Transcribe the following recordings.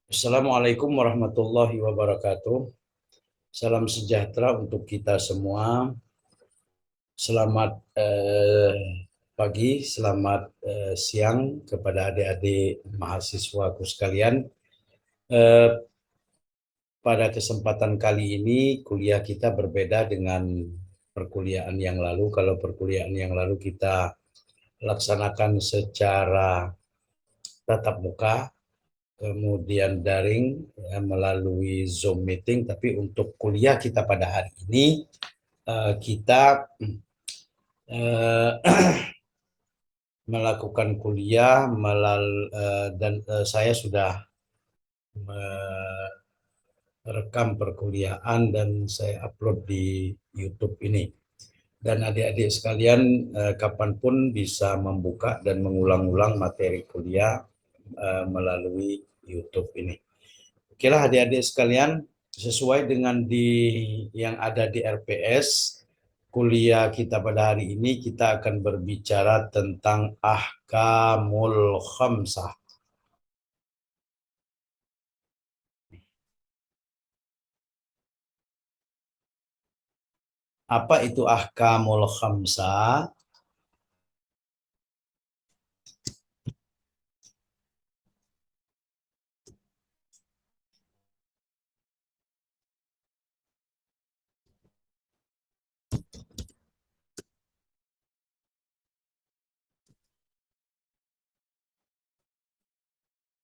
Assalamualaikum warahmatullahi wabarakatuh. Salam sejahtera untuk kita semua. Selamat pagi, selamat siang kepada adik-adik mahasiswaku sekalian. Eh, Pada kesempatan kali ini kuliah kita berbeda dengan perkuliahan yang lalu. Kalau perkuliahan yang lalu kita laksanakan secara tatap muka, kemudian daring ya, melalui Zoom meeting. Tapi untuk kuliah kita pada hari ini kita eh, melakukan kuliah dan saya sudah merekam perkuliahan dan saya upload di YouTube ini. Dan adik-adik sekalian kapanpun bisa membuka dan mengulang-ulang materi kuliah melalui YouTube ini. Oke lah adik-adik sekalian, sesuai dengan yang ada di RPS, kuliah kita pada hari ini kita akan berbicara tentang ahkamul khamsah. Apa itu ahkamul khamsah?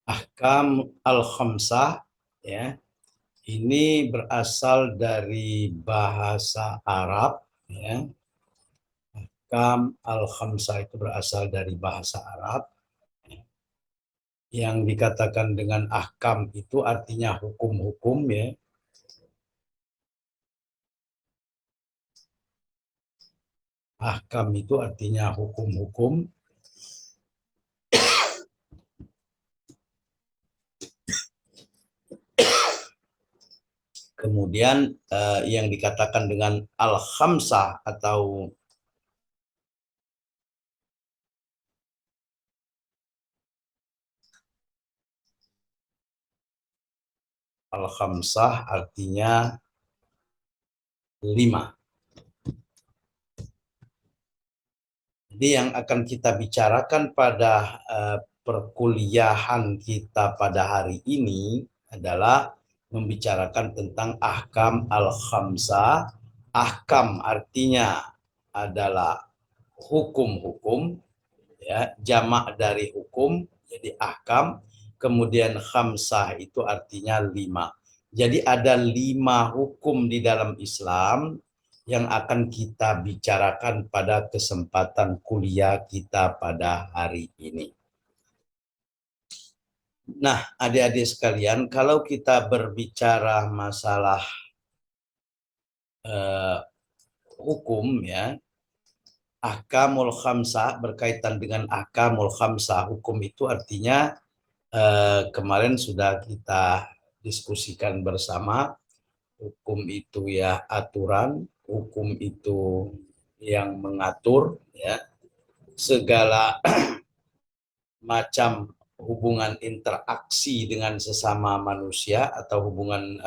Ahkam al-khamsah ya. Ini berasal dari bahasa Arab ya. Ahkam al-khamsah itu berasal dari bahasa Arab. Yang dikatakan dengan ahkam itu artinya hukum-hukum ya. Ahkam itu artinya hukum-hukum. Kemudian yang dikatakan dengan al-khamsah atau al-khamsah artinya 5. Jadi yang akan kita bicarakan pada perkuliahan kita pada hari ini adalah membicarakan tentang ahkam al-khamsah. Ahkam artinya adalah hukum-hukum ya, jamak dari hukum jadi ahkam. Kemudian khamsah itu artinya 5. Jadi ada 5 hukum di dalam Islam yang akan kita bicarakan pada kesempatan kuliah kita pada hari ini. Nah, adik-adik sekalian, kalau kita berbicara masalah eh, hukum ya, ahkamul khamsah berkaitan dengan ahkamul khamsah, hukum itu artinya kemarin sudah kita diskusikan bersama. Hukum itu ya aturan, hukum itu yang mengatur ya segala macam hubungan interaksi dengan sesama manusia atau hubungan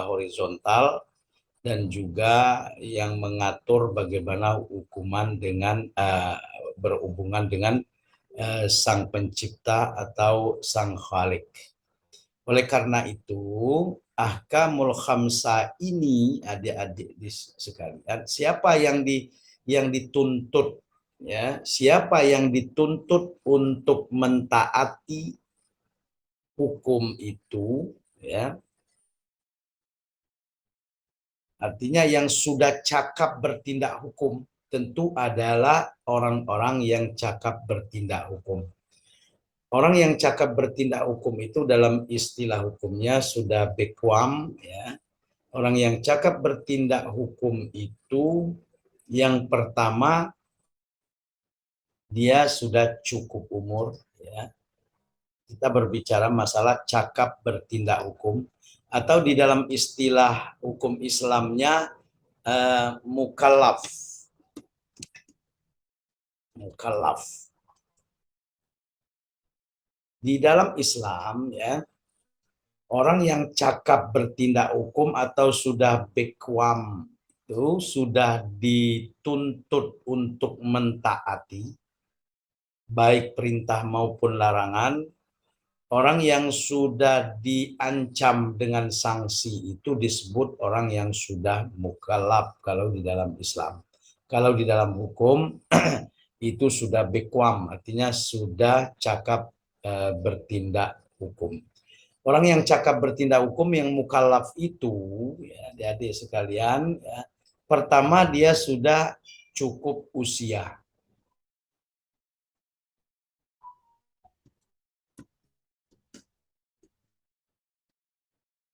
horizontal, dan juga yang mengatur bagaimana hukuman dengan berhubungan dengan sang pencipta atau sang khalik. Oleh karena itu, ahkamul khamsah ini adik-adik sekalian, siapa yang dituntut ya, siapa yang dituntut untuk mentaati hukum itu ya, artinya yang sudah cakap bertindak hukum tentu adalah orang-orang yang cakap bertindak hukum. Orang yang cakap bertindak hukum itu dalam istilah hukumnya sudah bekwam ya. Orang yang cakap bertindak hukum itu yang pertama dia sudah cukup umur ya. Kita berbicara masalah cakap bertindak hukum atau di dalam istilah hukum Islamnya mukallaf. Mukallaf. Di dalam Islam ya, Orang yang cakap bertindak hukum atau sudah bekwam itu sudah dituntut untuk mentaati baik perintah maupun larangan. Orang yang sudah diancam dengan sanksi itu disebut orang yang sudah mukallaf kalau di dalam Islam. Kalau di dalam hukum itu sudah bekwam, artinya sudah cakap bertindak hukum. Orang yang cakap bertindak hukum yang mukallaf itu, ya, adik-adik sekalian, ya, pertama dia sudah cukup usia.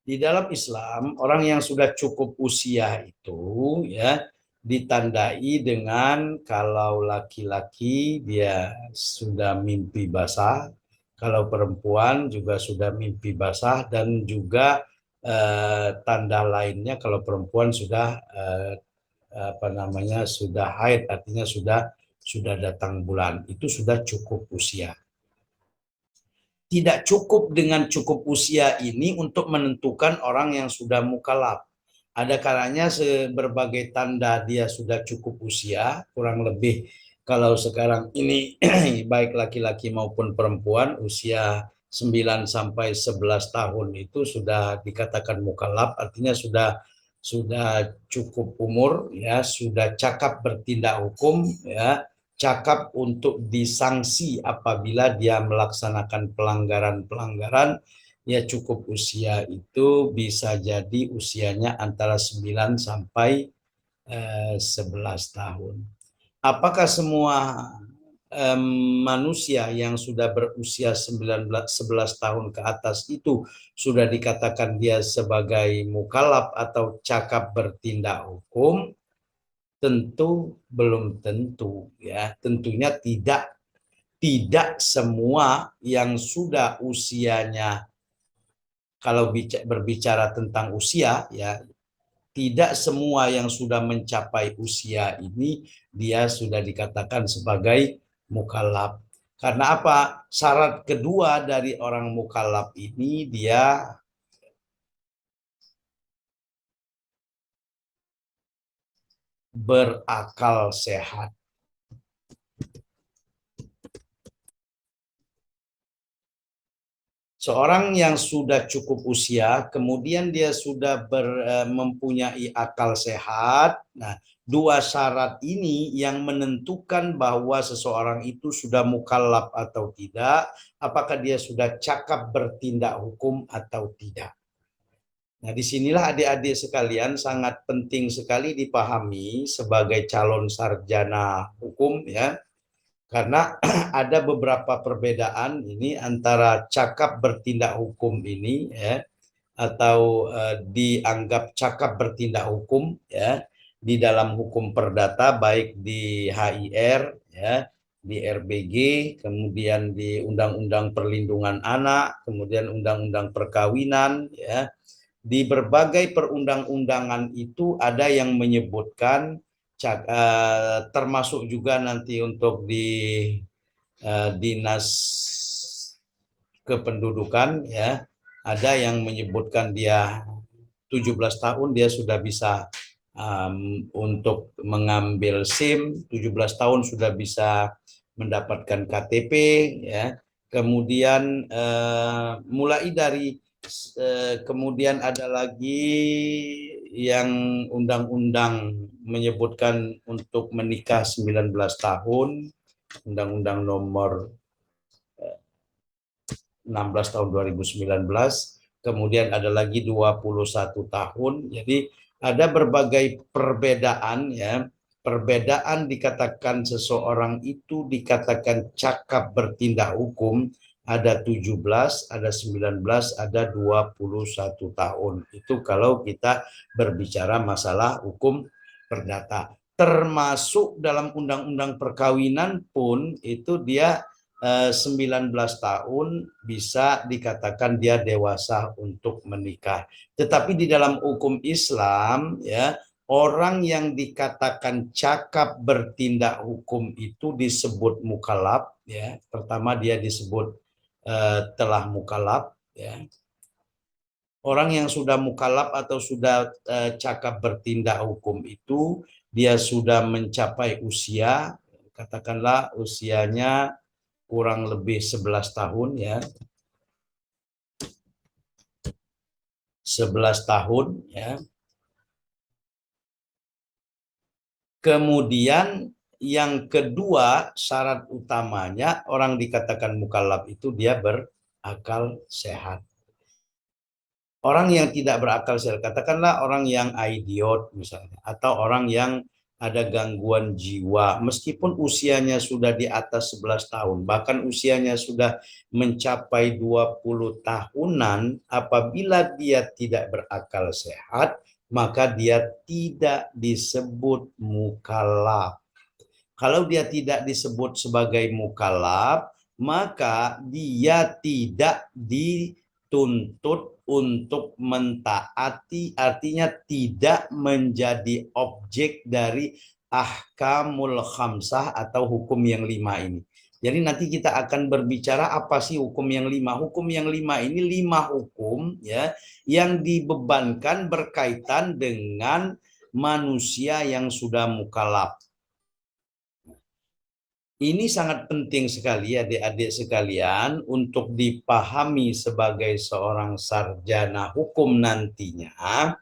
Di dalam Islam, orang yang sudah cukup usia itu ya ditandai dengan kalau laki-laki dia sudah mimpi basah, kalau perempuan juga sudah mimpi basah dan juga tanda lainnya kalau perempuan sudah apa namanya sudah haid artinya sudah datang bulan itu sudah cukup usia. Tidak cukup dengan cukup usia ini untuk menentukan orang yang sudah mukallaf. Ada kalanya berbagai tanda dia sudah cukup usia, kurang lebih kalau sekarang ini baik laki-laki maupun perempuan usia 9 sampai 11 tahun itu sudah dikatakan mukallaf, artinya sudah cukup umur ya, sudah cakap bertindak hukum ya, cakap untuk disanksi apabila dia melaksanakan pelanggaran-pelanggaran, ya cukup usia itu bisa jadi usianya antara 9 sampai 11 tahun. Apakah semua manusia yang sudah berusia 11 tahun ke atas itu sudah dikatakan dia sebagai mukallaf atau cakap bertindak hukum? Tentu belum tentu ya. Tentunya tidak semua yang sudah usianya, kalau berbicara tentang usia ya, tidak semua yang sudah mencapai usia ini dia sudah dikatakan sebagai mukallaf. Karena apa? Syarat kedua dari orang mukallaf ini dia berakal sehat. Seorang yang sudah cukup usia, kemudian dia sudah mempunyai akal sehat. Nah, dua syarat ini yang menentukan bahwa seseorang itu sudah mukallaf atau tidak, apakah dia sudah cakap bertindak hukum atau tidak. Nah, disinilah adik-adik sekalian sangat penting sekali dipahami sebagai calon sarjana hukum ya, karena ada beberapa perbedaan ini antara cakap bertindak hukum ini ya atau dianggap cakap bertindak hukum ya di dalam hukum perdata baik di HIR ya, di RBG, kemudian di Undang-Undang Perlindungan Anak, kemudian Undang-Undang Perkawinan ya. Di berbagai perundang-undangan itu ada yang menyebutkan termasuk juga nanti untuk di dinas kependudukan ya, ada yang menyebutkan dia 17 tahun dia sudah bisa untuk mengambil SIM, 17 tahun sudah bisa mendapatkan KTP ya. Kemudian mulai dari kemudian ada lagi yang undang-undang menyebutkan untuk menikah 19 tahun, Undang-Undang nomor 16 tahun 2019, kemudian ada lagi 21 tahun. Jadi ada berbagai perbedaan ya. Perbedaan dikatakan seseorang itu dikatakan cakap bertindak hukum ada 17, ada 19, ada 21 tahun. Itu kalau kita berbicara masalah hukum perdata. Termasuk dalam undang-undang perkawinan pun itu dia 19 tahun bisa dikatakan dia dewasa untuk menikah. Tetapi di dalam hukum Islam ya, orang yang dikatakan cakap bertindak hukum itu disebut mukallaf ya. Pertama dia disebut telah mukallaf ya. Orang yang sudah mukallaf atau sudah cakap bertindak hukum itu dia sudah mencapai usia, katakanlah usianya kurang lebih 11 tahun ya. 11 tahun ya. Kemudian yang kedua syarat utamanya orang dikatakan mukallaf itu dia berakal sehat. Orang yang tidak berakal sehat, katakanlah orang yang idiot misalnya, atau orang yang ada gangguan jiwa, meskipun usianya sudah di atas 11 tahun, bahkan usianya sudah mencapai 20 tahunan, apabila dia tidak berakal sehat, maka dia tidak disebut mukallaf. Kalau dia tidak disebut sebagai mukallaf, maka dia tidak dituntut untuk mentaati, artinya tidak menjadi objek dari ahkamul khamsah atau hukum yang 5 ini. Jadi nanti kita akan berbicara apa sih hukum yang 5. Hukum yang 5 ini 5 hukum ya yang dibebankan berkaitan dengan manusia yang sudah mukallaf. Ini sangat penting sekali adik-adik sekalian untuk dipahami sebagai seorang sarjana hukum nantinya,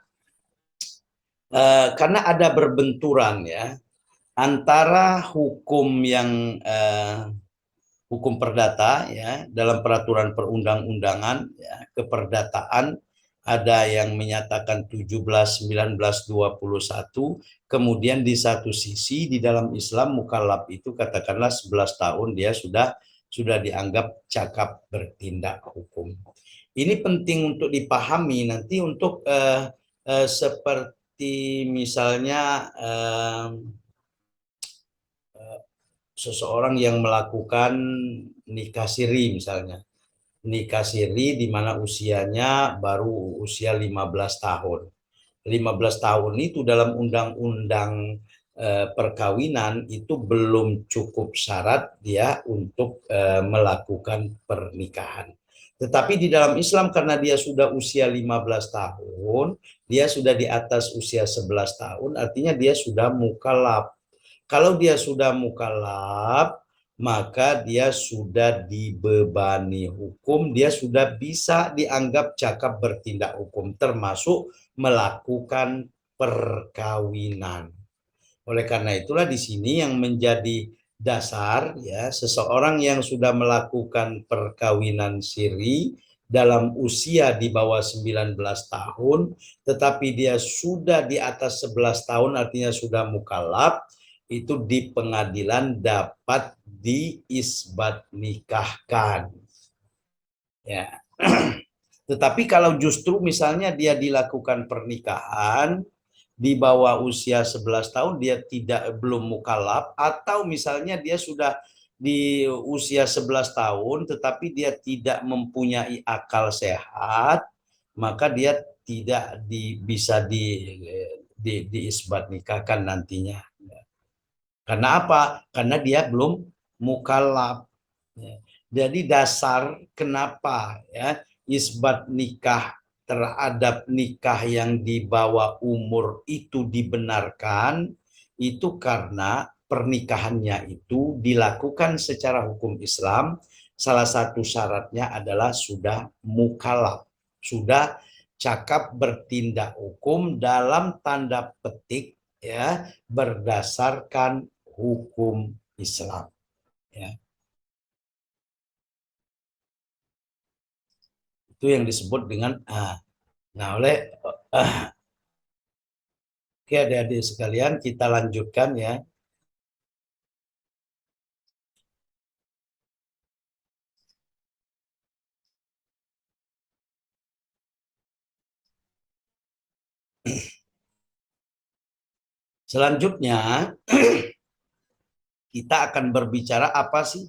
karena ada berbenturan ya antara hukum yang hukum perdata ya dalam peraturan perundang-undangan ya, keperdataan ada yang menyatakan 17, 19, 21, kemudian di satu sisi di dalam Islam mukallaf itu katakanlah 11 tahun dia sudah dianggap cakap bertindak hukum. Ini penting untuk dipahami nanti untuk seperti misalnya seseorang yang melakukan nikah siri misalnya. Nikah siri di mana usianya baru usia 15 tahun. 15 tahun itu dalam undang-undang perkawinan itu belum cukup syarat dia untuk melakukan pernikahan. Tetapi di dalam Islam karena dia sudah usia 15 tahun, dia sudah di atas usia 11 tahun, artinya dia sudah mukallaf. Kalau dia sudah mukallaf, maka dia sudah dibebani hukum, dia sudah bisa dianggap cakap bertindak hukum, termasuk melakukan perkawinan. Oleh karena itulah di sini yang menjadi dasar ya seseorang yang sudah melakukan perkawinan siri dalam usia di bawah 19 tahun, tetapi dia sudah di atas 11 tahun artinya sudah mukallaf, itu di pengadilan dapat diisbat nikahkan. Ya. Tetapi kalau justru misalnya dia dilakukan pernikahan di bawah usia 11 tahun dia belum mukallaf, atau misalnya dia sudah di usia 11 tahun tetapi dia tidak mempunyai akal sehat, maka dia tidak bisa diisbat nikahkan nantinya. Karena apa? Karena dia belum mukallaf. Jadi dasar kenapa ya isbat nikah terhadap nikah yang di bawah umur itu dibenarkan itu karena pernikahannya itu dilakukan secara hukum Islam. Salah satu syaratnya adalah sudah mukallaf, sudah cakap bertindak hukum dalam tanda petik ya berdasarkan hukum Islam ya. Itu yang disebut dengan nah oleh oke adik-adik sekalian kita lanjutkan ya. Selanjutnya kita akan berbicara apa sih?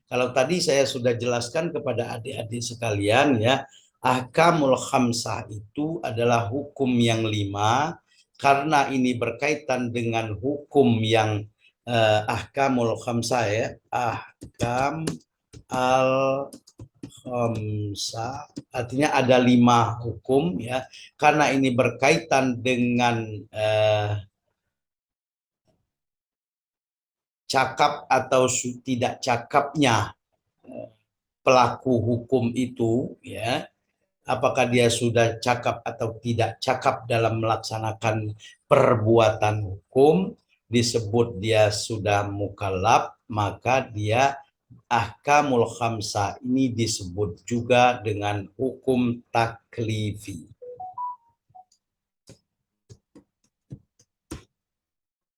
Kalau tadi saya sudah jelaskan kepada adik-adik sekalian ya, ahkamul khamsah itu adalah hukum yang 5 karena ini berkaitan dengan hukum yang ahkamul khamsah ya, ahkam al khamsa artinya ada 5 hukum ya, karena ini berkaitan dengan cakap atau tidak cakapnya pelaku hukum itu ya, apakah dia sudah cakap atau tidak cakap dalam melaksanakan perbuatan hukum, disebut dia sudah mukallaf, maka dia ahkamul khamsah ini disebut juga dengan hukum taklifi.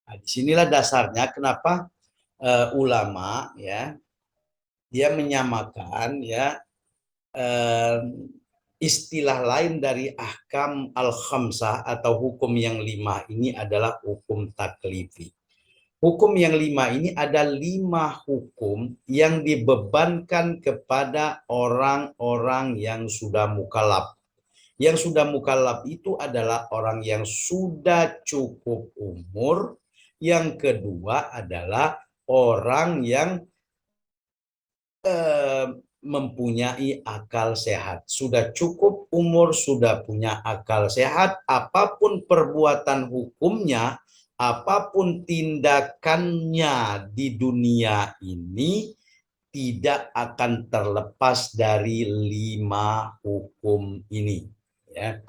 Nah, disinilah dasarnya kenapa ulama ya dia menyamakan ya istilah lain dari ahkam al-khamsah atau hukum yang 5 ini adalah hukum taklifi. Hukum yang 5 ini ada 5 hukum yang dibebankan kepada orang-orang yang sudah mukallaf. Yang sudah mukallaf itu adalah orang yang sudah cukup umur. Yang kedua adalah orang yang mempunyai akal sehat. Sudah cukup umur, sudah punya akal sehat, apapun perbuatan hukumnya, apapun tindakannya di dunia ini, tidak akan terlepas dari 5 hukum ini. Ya.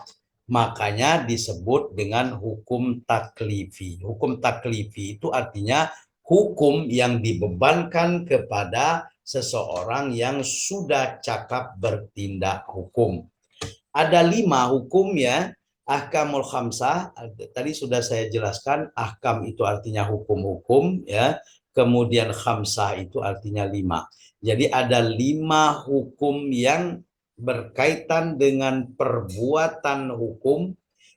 Makanya disebut dengan hukum taklifi. Hukum taklifi itu artinya hukum yang dibebankan kepada seseorang yang sudah cakap bertindak hukum. Ada 5 hukum ya, ahkamul khamsah. Tadi sudah saya jelaskan, ahkam itu artinya hukum-hukum ya. Kemudian khamsah itu artinya 5. Jadi ada 5 hukum yang berkaitan dengan perbuatan hukum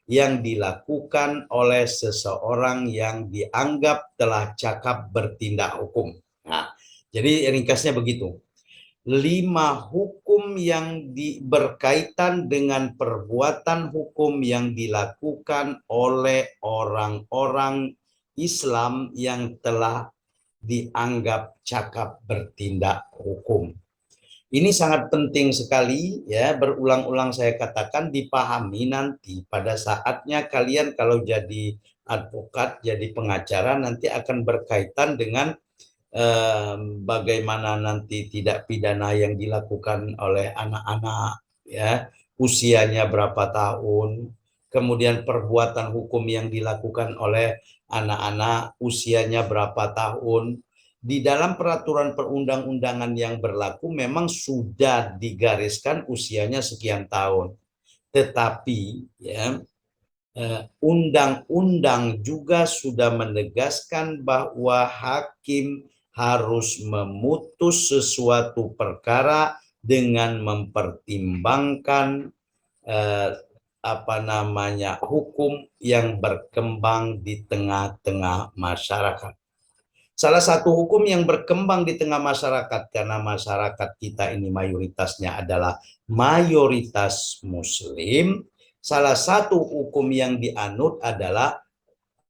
yang dilakukan oleh seseorang yang dianggap telah cakap bertindak hukum. Nah, jadi ringkasnya begitu. 5 hukum yang berkaitan dengan perbuatan hukum yang dilakukan oleh orang-orang Islam yang telah dianggap cakap bertindak hukum. Ini sangat penting sekali ya, berulang-ulang saya katakan, dipahami nanti pada saatnya kalian kalau jadi advokat, jadi pengacara nanti akan berkaitan dengan bagaimana nanti tidak pidana yang dilakukan oleh anak-anak ya, usianya berapa tahun, kemudian perbuatan hukum yang dilakukan oleh anak-anak usianya berapa tahun. Di dalam peraturan perundang-undangan yang berlaku memang sudah digariskan usianya sekian tahun. Tetapi ya, undang-undang juga sudah menegaskan bahwa hakim harus memutus sesuatu perkara dengan mempertimbangkan hukum yang berkembang di tengah-tengah masyarakat. Salah satu hukum yang berkembang di tengah masyarakat, karena masyarakat kita ini mayoritasnya adalah mayoritas Muslim, salah satu hukum yang dianut adalah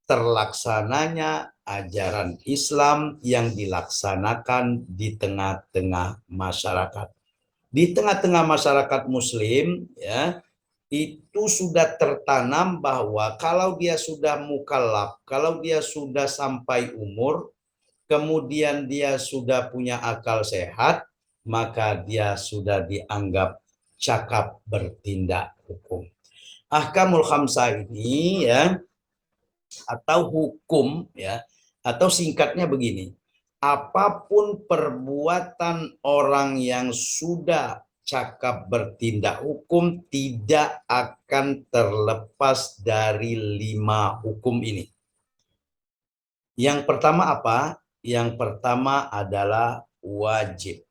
terlaksananya ajaran Islam yang dilaksanakan di tengah-tengah masyarakat. Di tengah-tengah masyarakat Muslim, ya, itu sudah tertanam bahwa kalau dia sudah mukallaf, kalau dia sudah sampai umur, kemudian dia sudah punya akal sehat, maka dia sudah dianggap cakap bertindak hukum. Ahkamul khamsah ini ya, atau hukum ya, atau singkatnya begini, apapun perbuatan orang yang sudah cakap bertindak hukum tidak akan terlepas dari 5 hukum ini. Yang pertama apa? Yang pertama adalah wajib.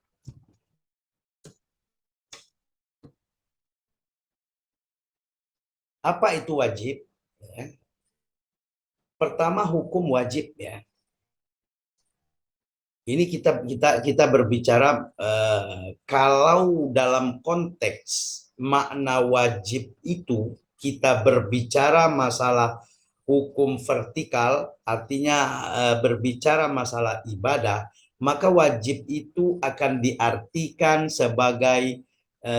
Apa itu wajib? Pertama, hukum wajib ya. Ini kita berbicara kalau dalam konteks makna wajib itu kita berbicara masalah hukum vertikal, artinya berbicara masalah ibadah, maka wajib itu akan diartikan sebagai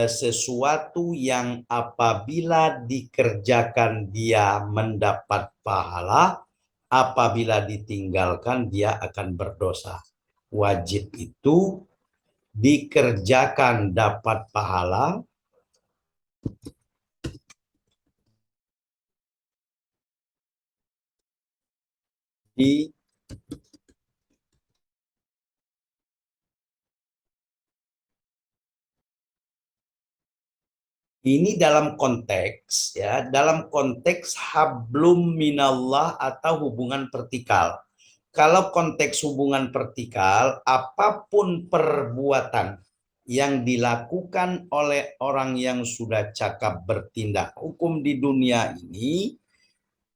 sesuatu yang apabila dikerjakan dia mendapat pahala, apabila ditinggalkan dia akan berdosa. Wajib itu dikerjakan dapat pahala, di ini dalam konteks ya, dalam konteks hablum minallah atau hubungan vertikal. Kalau konteks hubungan vertikal, apapun perbuatan yang dilakukan oleh orang yang sudah cakap bertindak hukum di dunia ini,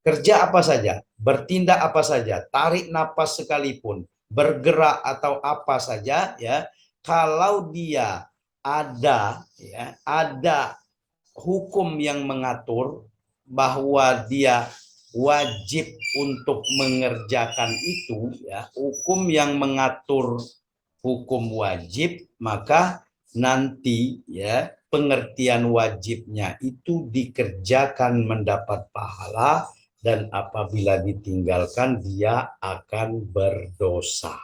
kerja apa saja, bertindak apa saja, tarik napas sekalipun, bergerak atau apa saja ya, kalau dia ada hukum yang mengatur bahwa dia wajib untuk mengerjakan itu ya, hukum yang mengatur hukum wajib, maka nanti ya pengertian wajibnya itu dikerjakan mendapat pahala, dan apabila ditinggalkan dia akan berdosa.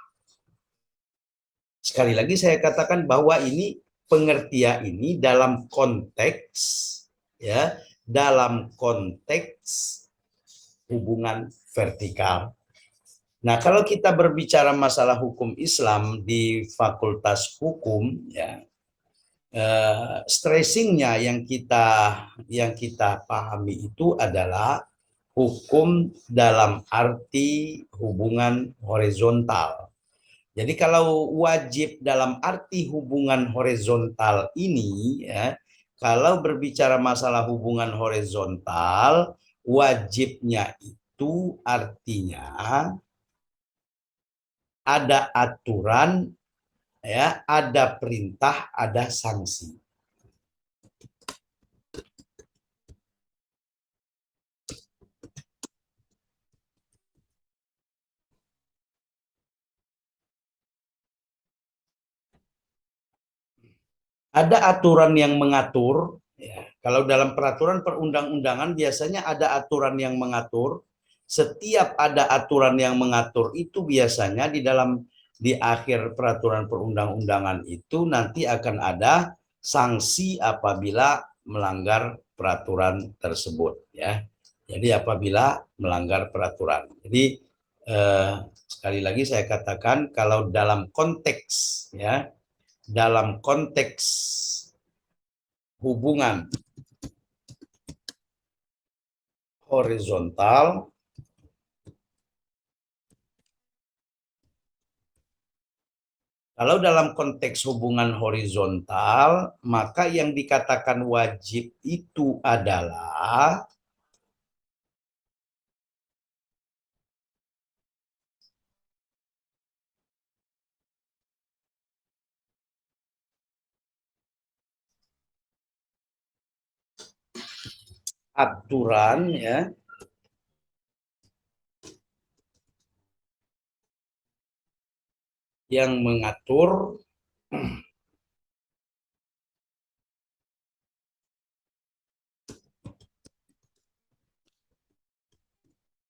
Sekali lagi saya katakan bahwa ini pengertian ini dalam konteks ya, dalam konteks hubungan vertikal. Nah, kalau kita berbicara masalah hukum Islam di Fakultas Hukum ya, stressingnya yang kita pahami itu adalah hukum dalam arti hubungan horizontal. Jadi kalau wajib dalam arti hubungan horizontal ini ya, kalau berbicara masalah hubungan horizontal, wajibnya itu artinya ada aturan ya, ada perintah, ada sanksi. Ada aturan yang mengatur ya. Kalau dalam peraturan perundang-undangan biasanya ada aturan yang mengatur. Setiap ada aturan yang mengatur itu biasanya di akhir peraturan perundang-undangan itu nanti akan ada sanksi apabila melanggar peraturan tersebut ya. Jadi apabila melanggar peraturan. Jadi sekali lagi saya katakan kalau dalam konteks ya, dalam konteks hubungan horizontal, kalau dalam konteks hubungan horizontal, maka yang dikatakan wajib itu adalah aturan ya, yang mengatur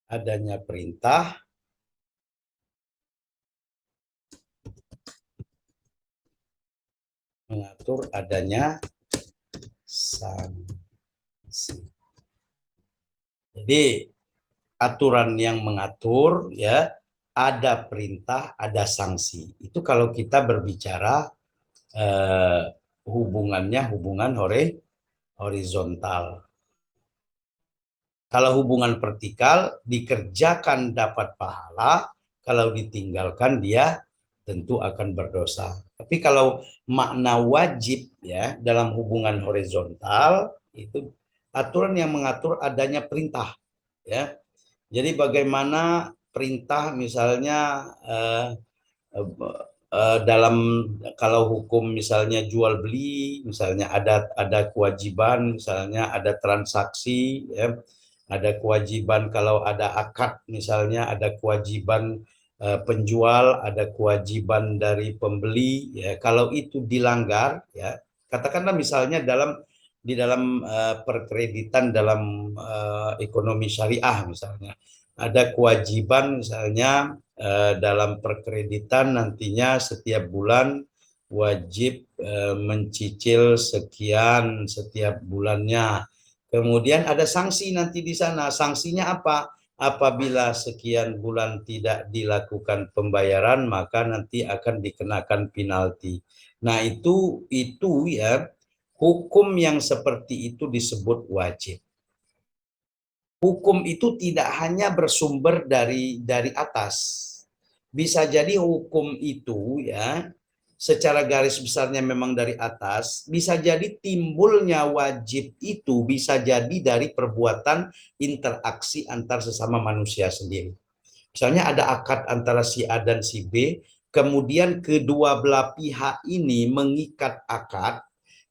adanya perintah, mengatur adanya sanksi. Jadi aturan yang mengatur ya, ada perintah, ada sanksi. Itu kalau kita berbicara hubungannya hubungan horizontal. Kalau hubungan vertikal dikerjakan dapat pahala, kalau ditinggalkan dia tentu akan berdosa. Tapi kalau makna wajib ya dalam hubungan horizontal itu aturan yang mengatur adanya perintah ya. Jadi bagaimana perintah misalnya dalam kalau hukum misalnya jual beli, misalnya ada kewajiban, misalnya ada transaksi ya, ada kewajiban kalau ada akad misalnya ada kewajiban penjual, ada kewajiban dari pembeli. Ya, kalau itu dilanggar, ya katakanlah misalnya di dalam perkreditan dalam ekonomi syariah misalnya ada kewajiban misalnya dalam perkreditan nantinya setiap bulan wajib mencicil sekian setiap bulannya. Kemudian ada sanksi nanti di sana. Sanksinya apa? Apabila sekian bulan tidak dilakukan pembayaran, maka nanti akan dikenakan penalti. Nah, itu ya hukum yang seperti itu disebut wajib. Hukum itu tidak hanya bersumber dari atas. Bisa jadi hukum itu ya secara garis besarnya memang dari atas, bisa jadi timbulnya wajib itu bisa jadi dari perbuatan interaksi antar sesama manusia sendiri. Misalnya ada akad antara si A dan si B, kemudian kedua belah pihak ini mengikat akad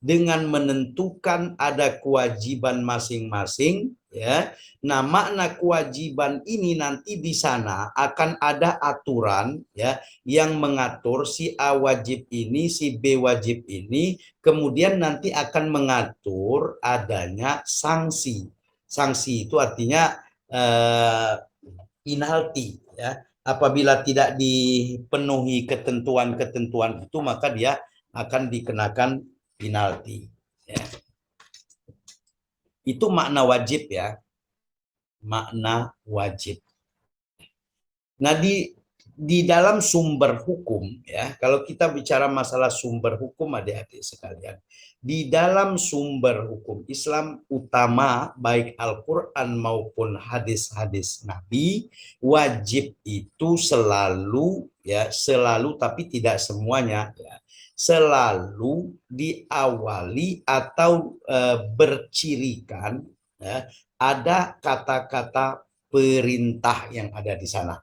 dengan menentukan ada kewajiban masing-masing, ya. Nah, makna kewajiban ini nanti di sana akan ada aturan ya yang mengatur si A wajib ini, si B wajib ini, kemudian nanti akan mengatur adanya sanksi. Sanksi itu artinya penalti ya. Apabila tidak dipenuhi ketentuan-ketentuan itu maka dia akan dikenakan penalti. Ya. Itu makna wajib ya, makna wajib. Nah di dalam sumber hukum ya, kalau kita bicara masalah sumber hukum adik-adik sekalian, di dalam sumber hukum Islam utama baik Al-Qur'an maupun hadis-hadis Nabi, wajib itu selalu ya, selalu tapi tidak semuanya ya, selalu diawali atau bercirikan ya, ada kata-kata perintah yang ada di sana.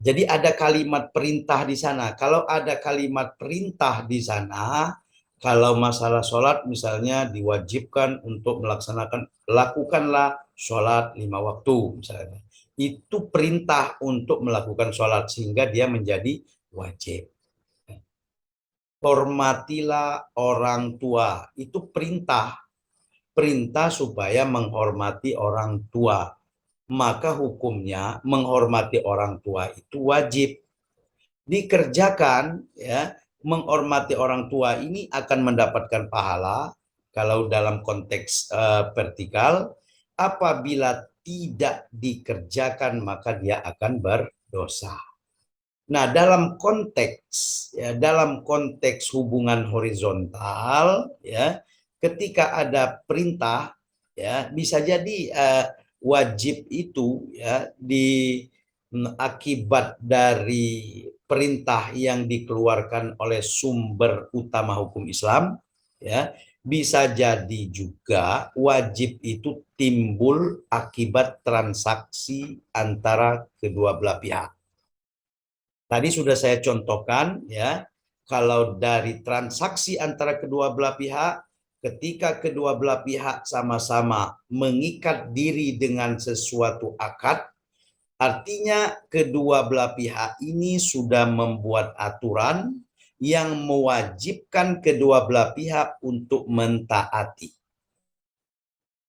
Jadi ada kalimat perintah di sana. Kalau ada kalimat perintah di sana, kalau masalah sholat misalnya diwajibkan untuk melaksanakan, lakukanlah sholat 5 waktu misalnya. Itu perintah untuk melakukan sholat sehingga dia menjadi wajib. Hormatilah orang tua. Itu perintah. Perintah supaya menghormati orang tua. Maka hukumnya menghormati orang tua itu wajib dikerjakan ya. Menghormati orang tua ini akan mendapatkan pahala kalau dalam konteks vertikal. Apabila tidak dikerjakan maka dia akan berdosa. Nah, dalam konteks hubungan horizontal ya, ketika ada perintah ya bisa jadi wajib itu ya akibat dari perintah yang dikeluarkan oleh sumber utama hukum Islam ya, bisa jadi juga wajib itu timbul akibat transaksi antara kedua belah pihak. Tadi sudah saya contohkan ya, kalau dari transaksi antara kedua belah pihak, ketika kedua belah pihak sama-sama mengikat diri dengan sesuatu akad, artinya kedua belah pihak ini sudah membuat aturan yang mewajibkan kedua belah pihak untuk mentaati.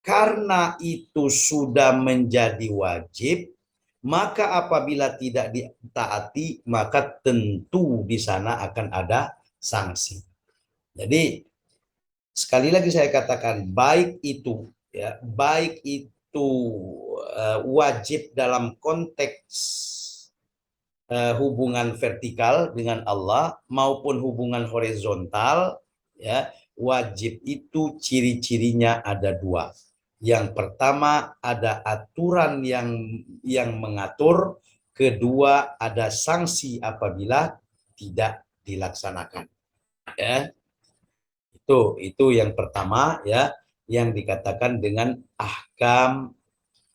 Karena itu sudah menjadi wajib, maka apabila tidak ditaati, maka tentu di sana akan ada sanksi. Jadi sekali lagi saya katakan, baik itu ya, baik itu wajib dalam konteks hubungan vertikal dengan Allah maupun hubungan horizontal ya, wajib itu ciri-cirinya ada dua. Yang pertama ada aturan yang mengatur, kedua ada sanksi apabila tidak dilaksanakan. Ya. Itu yang pertama ya, yang dikatakan dengan ahkam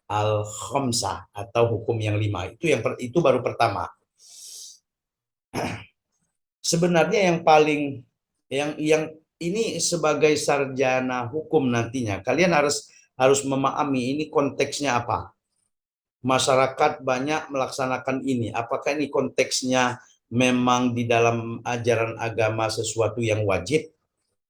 al-khamsah atau hukum yang 5. Itu baru pertama. Sebenarnya yang paling yang ini sebagai sarjana hukum nantinya kalian harus memahami ini konteksnya apa. masyarakat banyak melaksanakan ini. Apakah ini konteksnya memang di dalam ajaran agama sesuatu yang wajib?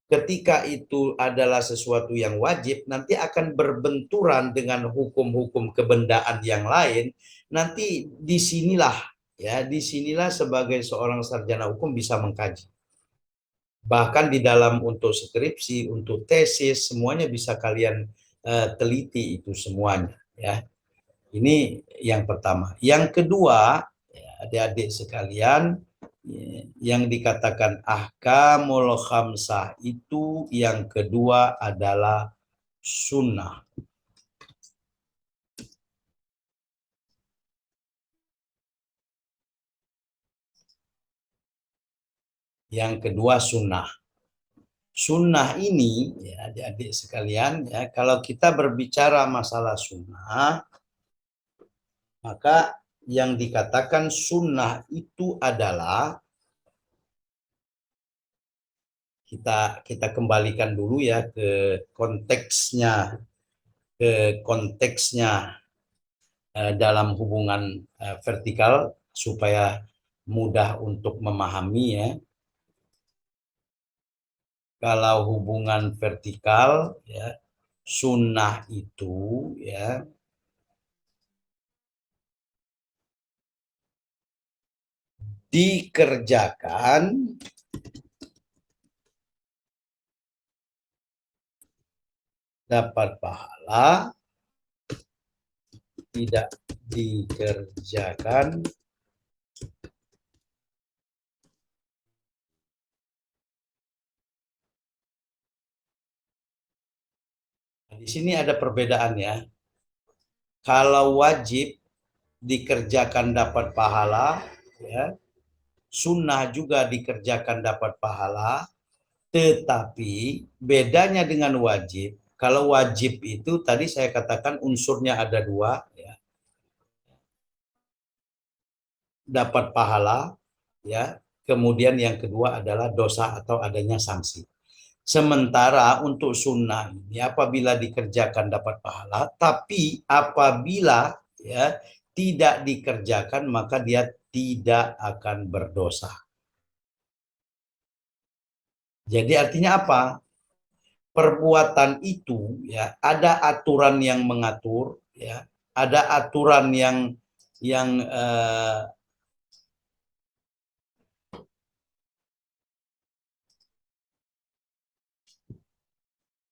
Ketika itu adalah sesuatu yang wajib, nanti akan berbenturan dengan hukum-hukum kebendaan yang lain. Nanti disinilah, ya, disinilah sebagai seorang sarjana hukum bisa mengkaji. Bahkan di dalam untuk skripsi, untuk tesis, semuanya bisa kalian teliti itu semuanya, ya. Ini yang pertama. Yang kedua, ya, adik-adik sekalian, yang dikatakan ahkamul khamsah itu yang kedua adalah sunnah. Yang kedua sunnah. Sunnah ini, ya adik-adik sekalian, ya kalau kita berbicara masalah sunnah, maka yang dikatakan sunnah itu adalah kita kembalikan dulu ya ke konteksnya dalam hubungan vertikal supaya mudah untuk memahami ya. Kalau hubungan vertikal ya, sunnah itu ya dikerjakan dapat pahala, tidak dikerjakan di sini ada perbedaan ya. Kalau wajib dikerjakan dapat pahala, ya, sunnah juga dikerjakan dapat pahala, tetapi bedanya dengan wajib, kalau wajib itu tadi saya katakan unsurnya ada dua, ya, dapat pahala, ya, kemudian yang kedua adalah dosa atau adanya sanksi. Sementara untuk sunnah ini apabila dikerjakan dapat pahala, tapi apabila ya tidak dikerjakan maka dia tidak akan berdosa. Jadi artinya apa? Perbuatan itu ya ada aturan yang mengatur, ya ada aturan yang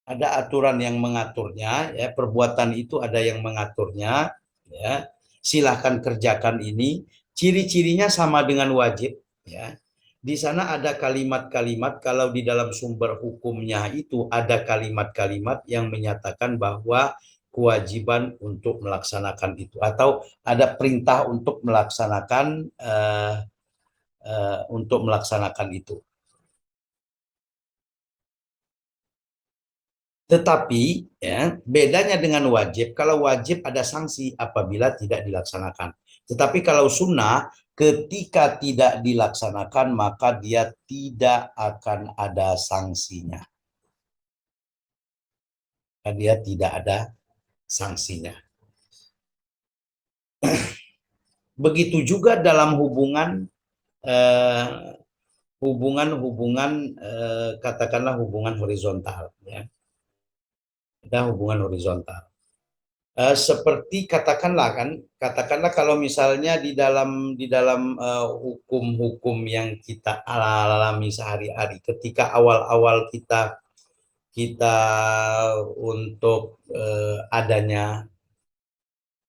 ada aturan yang mengaturnya, ya perbuatan itu ada yang mengaturnya, ya silahkan kerjakan ini. Ciri-cirinya sama dengan wajib, ya. Di sana ada kalimat-kalimat, kalau di dalam sumber hukumnya itu ada kalimat-kalimat yang menyatakan bahwa kewajiban untuk melaksanakan itu atau ada perintah untuk melaksanakan itu. Tetapi ya, bedanya dengan wajib, kalau wajib ada sanksi apabila tidak dilaksanakan. Tetapi kalau sunnah, ketika tidak dilaksanakan, maka dia tidak akan ada sanksinya. Dia tidak ada sanksinya. Begitu juga dalam eh, hubungan katakanlah hubungan horizontal, ya. Ada hubungan horizontal. Seperti katakanlah kalau misalnya di dalam hukum-hukum yang kita alami sehari-hari, ketika awal-awal kita untuk adanya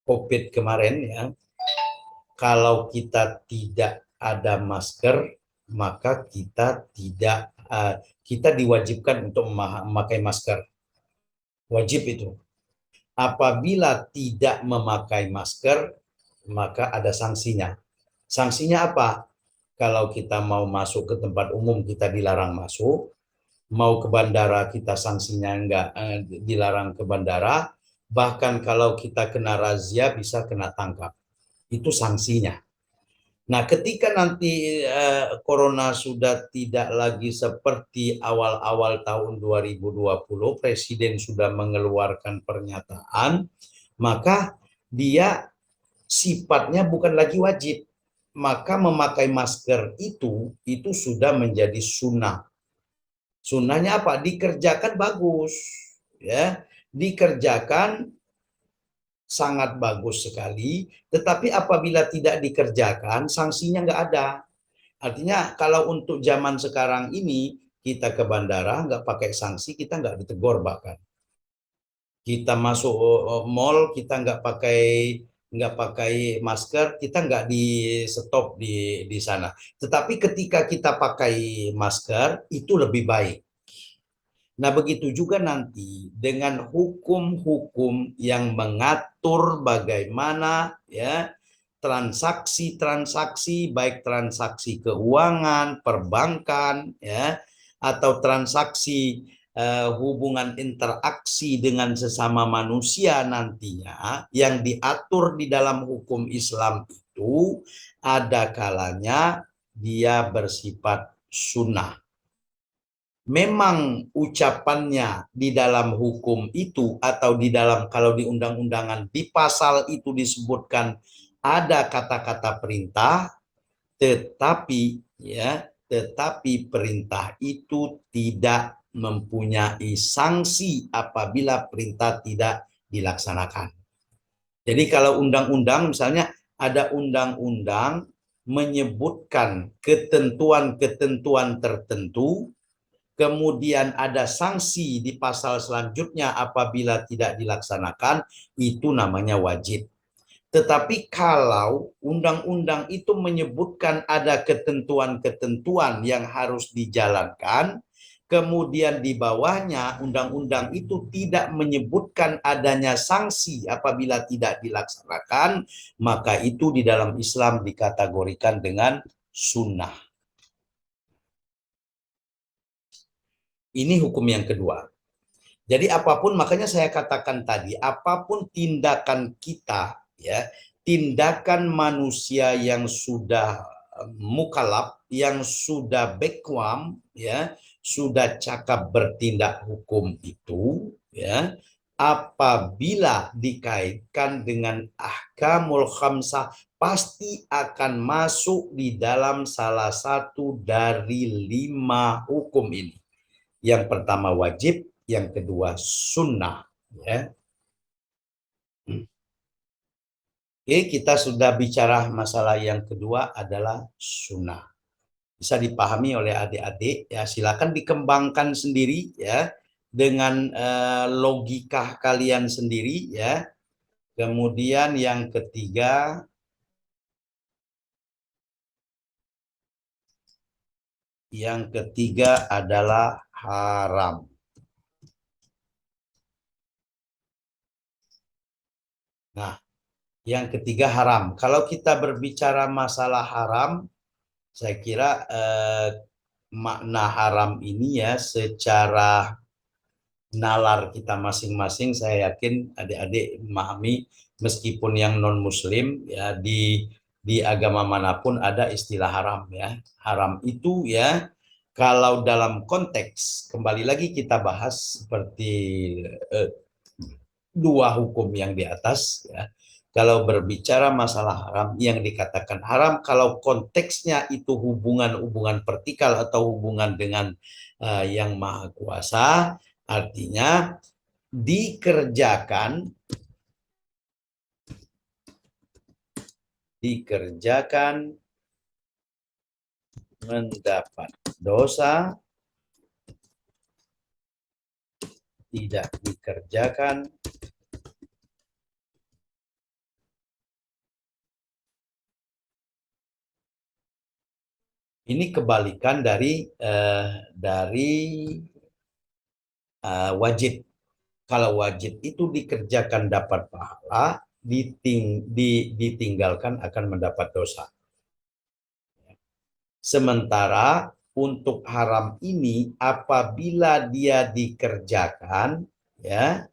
COVID kemarin ya, kalau kita tidak ada masker, maka kita diwajibkan untuk memakai masker, wajib itu. Apabila tidak memakai masker, maka ada sanksinya. Sanksinya apa? Kalau kita mau masuk ke tempat umum, kita dilarang masuk. Mau ke bandara, kita sanksinya enggak dilarang ke bandara. Bahkan kalau kita kena razia, bisa kena tangkap. Itu sanksinya. Nah, ketika nanti corona sudah tidak lagi seperti awal-awal tahun 2020, Presiden sudah mengeluarkan pernyataan, maka dia sifatnya bukan lagi wajib. Maka memakai masker itu sudah menjadi sunnah. Sunnahnya apa? Dikerjakan bagus, ya, dikerjakan sangat bagus sekali. Tetapi apabila tidak dikerjakan, sanksinya nggak ada. Artinya kalau untuk zaman sekarang ini kita ke bandara nggak pakai sanksi, kita nggak ditegur bahkan. Kita masuk mall, kita nggak pakai masker, kita nggak di stop di sana. Tetapi ketika kita pakai masker itu lebih baik. Nah, begitu juga nanti dengan hukum-hukum yang mengatur bagaimana ya transaksi-transaksi, baik transaksi keuangan, perbankan ya, atau transaksi hubungan interaksi dengan sesama manusia nantinya yang diatur di dalam hukum Islam itu ada kalanya dia bersifat sunnah. Memang ucapannya di dalam hukum itu atau di dalam kalau di undang-undangan di pasal itu disebutkan ada kata-kata perintah, tetapi perintah itu tidak mempunyai sanksi apabila perintah tidak dilaksanakan. Jadi kalau undang-undang misalnya ada undang-undang menyebutkan ketentuan-ketentuan tertentu, kemudian ada sanksi di pasal selanjutnya apabila tidak dilaksanakan, itu namanya wajib. Tetapi kalau undang-undang itu menyebutkan ada ketentuan-ketentuan yang harus dijalankan, kemudian di bawahnya undang-undang itu tidak menyebutkan adanya sanksi apabila tidak dilaksanakan, maka itu di dalam Islam dikategorikan dengan sunnah. Ini hukum yang kedua. Jadi apapun, makanya saya katakan tadi, apapun tindakan kita, ya, tindakan manusia yang sudah mukallaf, yang sudah bekwam, ya, sudah cakap bertindak hukum itu, ya, apabila dikaitkan dengan ahkamul khamsah, pasti akan masuk di dalam salah satu dari 5 hukum ini. Yang pertama wajib, yang kedua sunnah. Ya. Oke, kita sudah bicara masalah yang kedua adalah sunnah. Bisa dipahami oleh adik-adik, ya silakan dikembangkan sendiri ya dengan logika kalian sendiri ya. Kemudian yang ketiga adalah haram. Nah, yang ketiga haram. Kalau kita berbicara masalah haram, saya kira makna haram ini ya secara nalar kita masing-masing, saya yakin adik-adik memahami, meskipun yang non muslim ya di agama manapun ada istilah haram ya. Haram itu ya kalau dalam konteks, kembali lagi kita bahas seperti dua hukum yang di atas ya. Kalau berbicara masalah haram, yang dikatakan haram kalau konteksnya itu hubungan-hubungan vertikal atau hubungan dengan yang maha kuasa, artinya dikerjakan mendapat dosa, tidak dikerjakan ini kebalikan dari wajib. Kalau wajib itu dikerjakan dapat pahala, ditinggalkan akan mendapat dosa. Sementara untuk haram ini apabila dia dikerjakan ya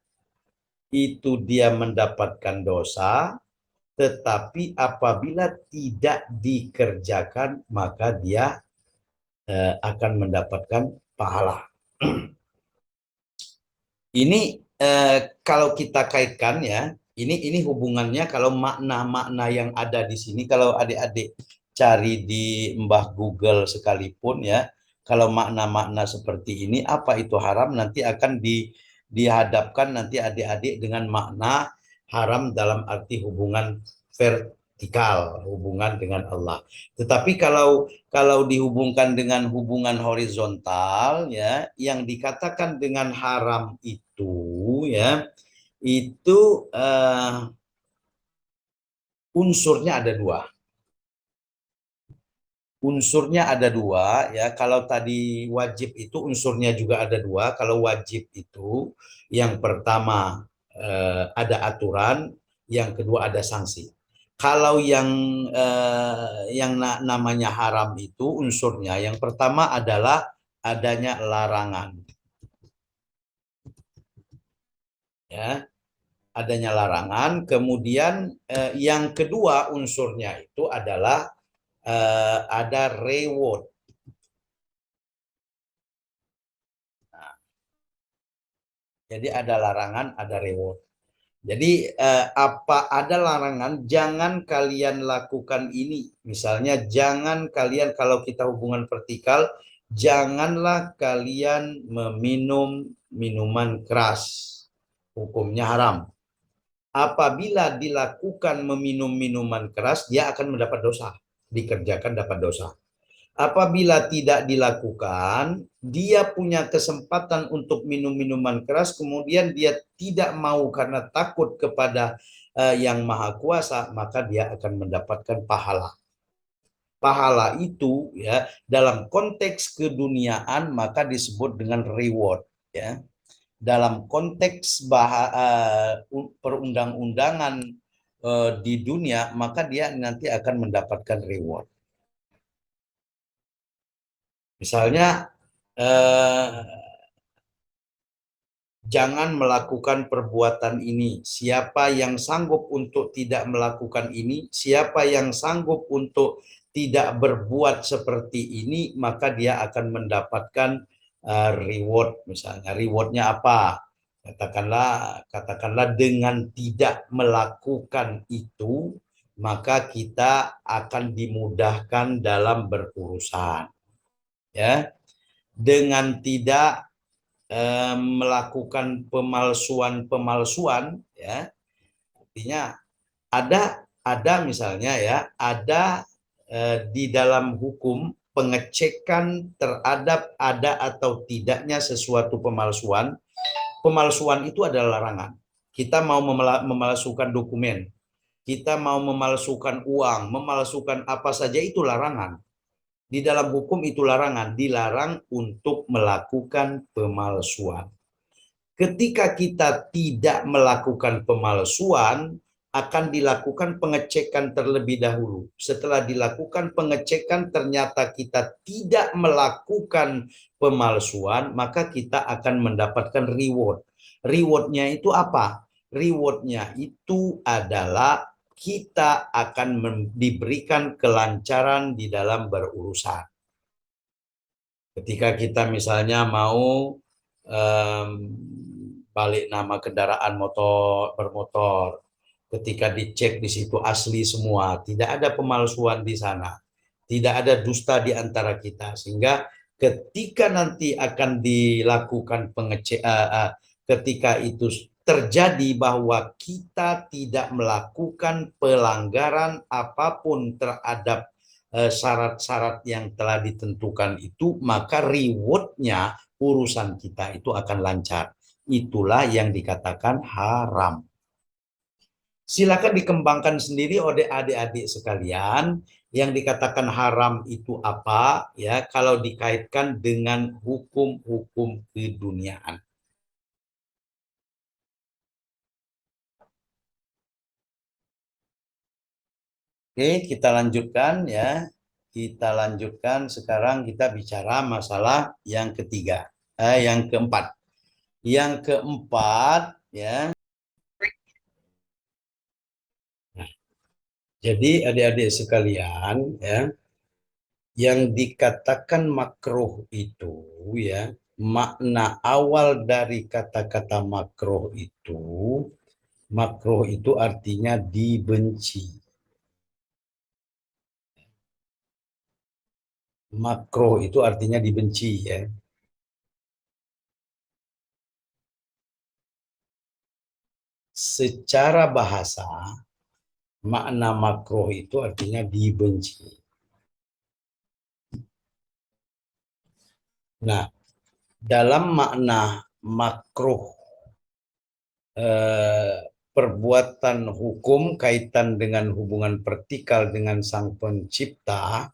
itu dia mendapatkan dosa, tetapi apabila tidak dikerjakan maka dia akan mendapatkan pahala. Ini kalau kita kaitkan ya, Ini hubungannya kalau makna-makna yang ada di sini, kalau adik-adik cari di Mbah Google sekalipun ya, kalau makna-makna seperti ini apa itu haram, nanti akan dihadapkan nanti adik-adik dengan makna haram dalam arti hubungan vertikal, hubungan dengan Allah. Tetapi kalau dihubungkan dengan hubungan horizontal ya, yang dikatakan dengan haram itu ya, itu unsurnya ada dua. Unsurnya ada dua ya. Kalau tadi wajib itu unsurnya juga ada dua. Kalau wajib itu yang pertama ada aturan, yang kedua ada sanksi. Kalau yang namanya haram itu unsurnya yang pertama adalah adanya larangan ya, adanya larangan. Kemudian yang kedua unsurnya itu adalah ada reward. Nah, jadi ada larangan, ada reward. Jadi apa ada larangan, jangan kalian lakukan ini. Misalnya jangan kalian, kalau kita hubungan vertikal, janganlah kalian meminum minuman keras. Hukumnya haram. Apabila dilakukan meminum minuman keras, dia akan mendapat dosa. Dikerjakan dapat dosa. Apabila tidak dilakukan, dia punya kesempatan untuk minum minuman keras, kemudian dia tidak mau karena takut kepada yang maha kuasa, maka dia akan mendapatkan pahala. Pahala itu ya dalam konteks keduniaan maka disebut dengan reward ya. Dalam konteks perundang-undangan di dunia maka dia nanti akan mendapatkan reward. Misalnya jangan melakukan perbuatan ini. Siapa yang sanggup untuk tidak melakukan ini, siapa yang sanggup untuk tidak berbuat seperti ini, maka dia akan mendapatkan reward. Misalnya rewardnya apa? Katakanlah dengan tidak melakukan itu, maka kita akan dimudahkan dalam berurusan. Ya, dengan tidak melakukan pemalsuan ya, artinya ada misalnya ya, ada di dalam hukum pengecekan terhadap ada atau tidaknya sesuatu pemalsuan. Pemalsuan itu adalah larangan. Kita mau memalsukan dokumen, kita mau memalsukan uang, memalsukan apa saja itu larangan. Di dalam hukum itu larangan, dilarang untuk melakukan pemalsuan. Ketika kita tidak melakukan pemalsuan, akan dilakukan pengecekan terlebih dahulu. Setelah dilakukan pengecekan, ternyata kita tidak melakukan pemalsuan, maka kita akan mendapatkan reward. Rewardnya itu apa? Rewardnya itu adalah kita akan diberikan kelancaran di dalam berurusan. Ketika kita misalnya mau um, balik nama kendaraan bermotor, ketika dicek di situ asli semua, tidak ada pemalsuan di sana, tidak ada dusta di antara kita, sehingga ketika nanti akan dilakukan ketika itu terjadi bahwa kita tidak melakukan pelanggaran apapun terhadap syarat-syarat yang telah ditentukan itu, maka rewardnya urusan kita itu akan lancar. Itulah yang dikatakan haram. Silakan dikembangkan sendiri oleh adik-adik sekalian yang dikatakan haram itu apa ya kalau dikaitkan dengan hukum-hukum keduniaan. Oke, kita lanjutkan ya. Kita lanjutkan sekarang kita bicara masalah yang ketiga. Yang keempat. Yang keempat ya. Nah, jadi adik-adik sekalian ya, yang dikatakan makruh itu ya, makna awal dari kata-kata makruh itu Makruh itu artinya dibenci. Makruh itu artinya dibenci ya. Secara bahasa, makna makruh itu artinya dibenci. Nah, dalam makna makruh eh, perbuatan hukum kaitan dengan hubungan vertikal dengan sang pencipta,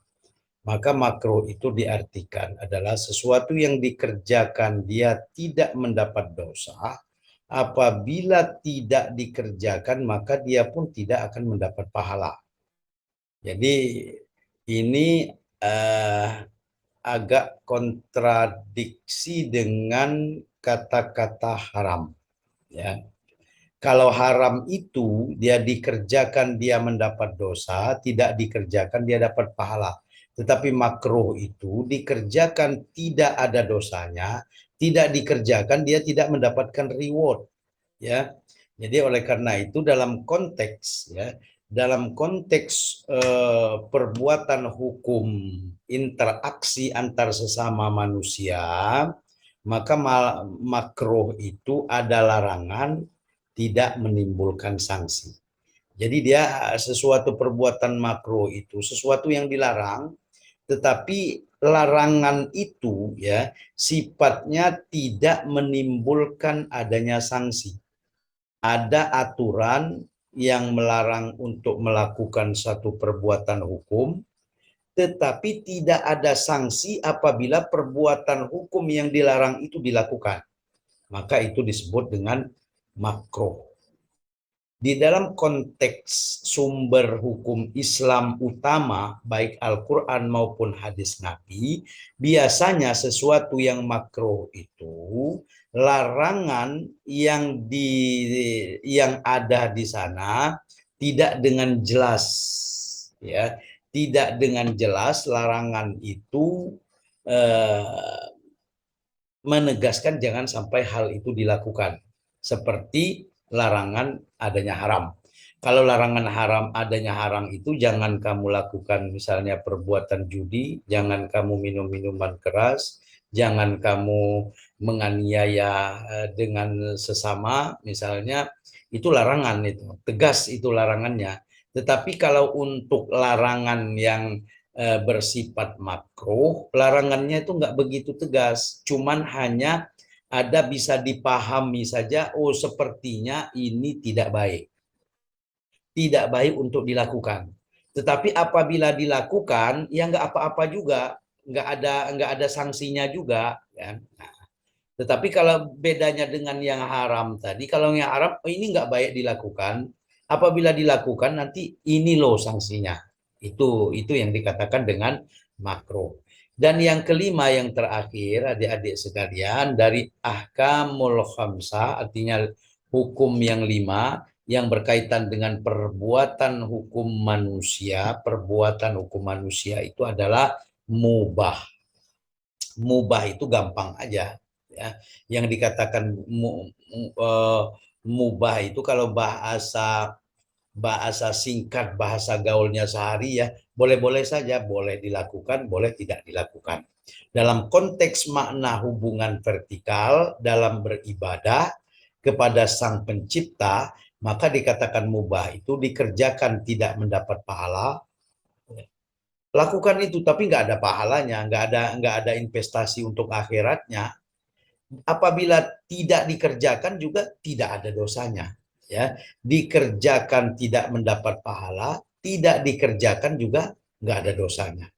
maka makruh itu diartikan adalah sesuatu yang dikerjakan dia tidak mendapat dosa. Apabila tidak dikerjakan, maka dia pun tidak akan mendapat pahala. Jadi ini eh, agak kontradiksi dengan kata-kata haram. Ya, kalau haram itu dia dikerjakan dia mendapat dosa, tidak dikerjakan dia dapat pahala. Tetapi makruh itu dikerjakan tidak ada dosanya, tidak dikerjakan dia tidak mendapatkan reward. Ya, jadi oleh karena itu dalam konteks ya, dalam konteks perbuatan hukum interaksi antar sesama manusia, maka makruh itu ada larangan tidak menimbulkan sanksi. Jadi dia sesuatu perbuatan makruh itu sesuatu yang dilarang, tetapi larangan itu ya sifatnya tidak menimbulkan adanya sanksi. Ada aturan yang melarang untuk melakukan satu perbuatan hukum, tetapi tidak ada sanksi apabila perbuatan hukum yang dilarang itu dilakukan. Maka itu disebut dengan makruh. Di dalam konteks sumber hukum Islam utama, baik Al-Quran maupun hadis Nabi, biasanya sesuatu yang makruh itu larangan yang ada di sana tidak dengan jelas, ya, tidak dengan jelas larangan itu eh, menegaskan jangan sampai hal itu dilakukan. Seperti larangan adanya haram. Kalau larangan haram adanya haram itu jangan kamu lakukan misalnya perbuatan judi, jangan kamu minum minuman keras, jangan kamu menganiaya dengan sesama misalnya, itu larangan itu, tegas itu larangannya. Tetapi kalau untuk larangan yang bersifat makruh, larangannya itu nggak begitu tegas, cuman hanya ada bisa dipahami saja, oh sepertinya ini tidak baik untuk dilakukan. Tetapi apabila dilakukan, ya nggak apa-apa juga, nggak ada sanksinya juga, kan? Nah, tetapi kalau bedanya dengan yang haram tadi, kalau yang haram oh, ini nggak baik dilakukan. Apabila dilakukan nanti ini loh sanksinya. Itu yang dikatakan dengan makro. Dan yang kelima yang terakhir adik-adik sekalian dari ahkamul khamsah artinya hukum yang lima yang berkaitan dengan perbuatan hukum manusia. Perbuatan hukum manusia itu adalah mubah. Mubah itu gampang aja ya. Yang dikatakan mubah itu kalau bahasa bahasa singkat, bahasa gaulnya sehari ya, boleh-boleh saja, boleh dilakukan, boleh tidak dilakukan. Dalam konteks makna hubungan vertikal dalam beribadah kepada Sang Pencipta, maka dikatakan mubah itu dikerjakan tidak mendapat pahala, lakukan itu tapi nggak ada pahalanya, nggak ada investasi untuk akhiratnya. Apabila tidak dikerjakan juga tidak ada dosanya, ya. Dikerjakan tidak mendapat pahala, tidak dikerjakan juga nggak ada dosanya.